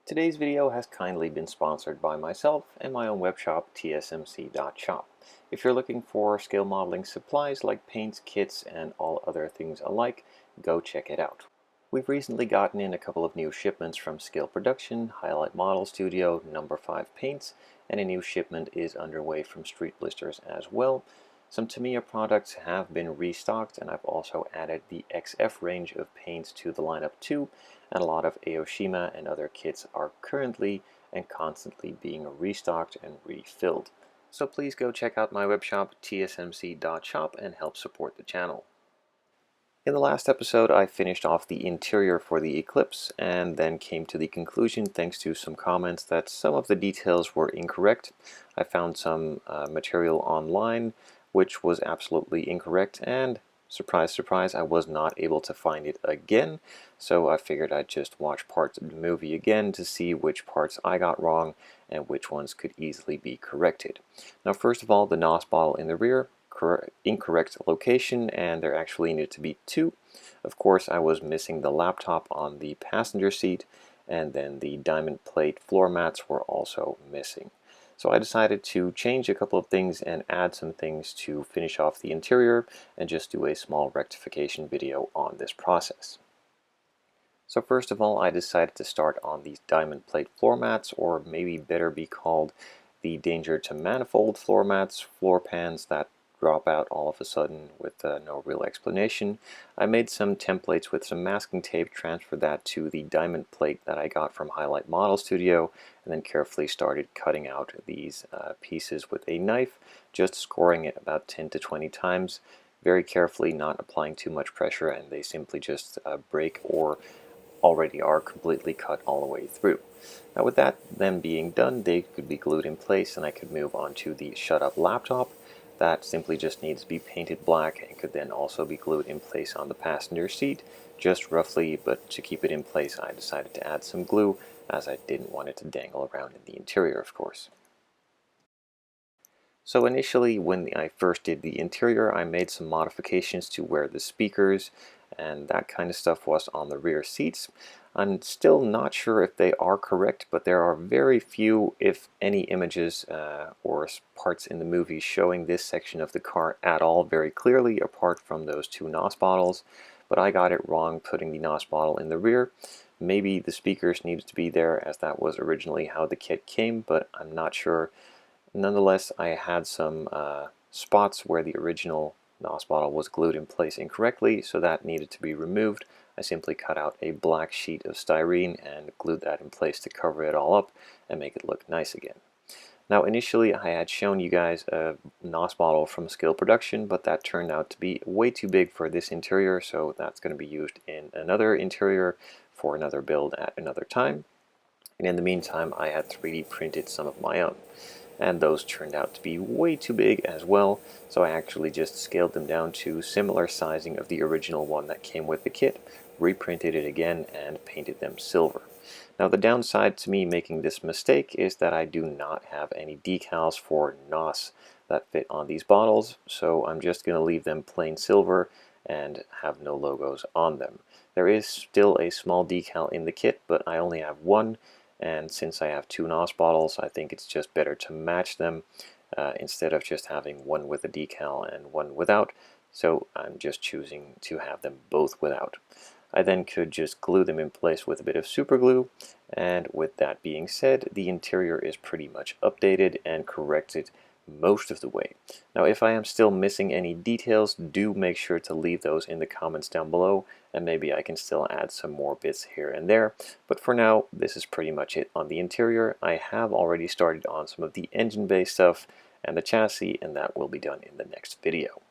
Today's video has kindly been sponsored by myself and my own webshop, hsMVY.shop. If you're looking for scale modeling supplies like paints, kits, and all other things alike, go check it out. We've recently gotten in a couple of new shipments from Scale Production, Highlight Model Studio, No. 5 Paints, and a new shipment is underway from Streetblisters as well. Some Tamiya products have been restocked, and I've also added the XF range of paints to the lineup too, and a lot of Aoshima and other kits are currently and constantly being restocked and refilled. So please go check out my webshop, tsmc.shop, and help support the channel. In the last episode, I finished off the interior for the Eclipse and then came to the conclusion, thanks to some comments, that some of the details were incorrect. I found some material online which was absolutely incorrect, and surprise, surprise, I was not able to find it again, so I figured I'd just watch parts of the movie again to see which parts I got wrong and which ones could easily be corrected. Now, first of all, the NOS bottle in the rear, incorrect location, and there actually needed to be two. Of course, I was missing the laptop on the passenger seat, and then the diamond plate floor mats were also missing. So I decided to change a couple of things and add some things to finish off the interior and just do a small rectification video on this process. So first of all, I decided to start on these diamond plate floor mats, or maybe better be called the danger to manifold floor mats, floor pans that drop out all of a sudden with no real explanation. I made some templates with some masking tape, transferred that to the diamond plate that I got from Highlight Model Studio, and then carefully started cutting out these pieces with a knife, just scoring it about 10 to 20 times, very carefully, not applying too much pressure, and they simply just break or already are completely cut all the way through. Now with that then being done, they could be glued in place and I could move on to the shut-up laptop. That simply just needs to be painted black and could then also be glued in place on the passenger seat, just roughly, but to keep it in place I decided to add some glue, as I didn't want it to dangle around in the interior, of course. So initially, when I first did the interior, I made some modifications to where the speakers and that kind of stuff was on the rear seats. I'm still not sure if they are correct, but there are very few, if any, images or parts in the movie showing this section of the car at all very clearly, apart from those two NOS bottles. But I got it wrong putting the NOS bottle in the rear. Maybe the speakers needed to be there, as that was originally how the kit came, but I'm not sure. Nonetheless, I had some spots where the original NOS bottle was glued in place incorrectly, so that needed to be removed. I simply cut out a black sheet of styrene and glued that in place to cover it all up and make it look nice again. Now initially I had shown you guys a NOS bottle from Scale Production, but that turned out to be way too big for this interior, so that's going to be used in another interior for another build at another time. And in the meantime, I had 3D printed some of my own, and those turned out to be way too big as well, so I actually just scaled them down to similar sizing of the original one that came with the kit, reprinted it again, and painted them silver. Now the downside to me making this mistake is that I do not have any decals for NOS that fit on these bottles, so I'm just going to leave them plain silver and have no logos on them. There is still a small decal in the kit, but I only have one, and since I have two NOS bottles, I think it's just better to match them instead of just having one with a decal and one without, so I'm just choosing to have them both without. I then could just glue them in place with a bit of super glue, and with that being said, the interior is pretty much updated and corrected most of the way. Now if I am still missing any details, do make sure to leave those in the comments down below, and maybe I can still add some more bits here and there. But for now, this is pretty much it on the interior. I have already started on some of the engine bay stuff and the chassis, and that will be done in the next video.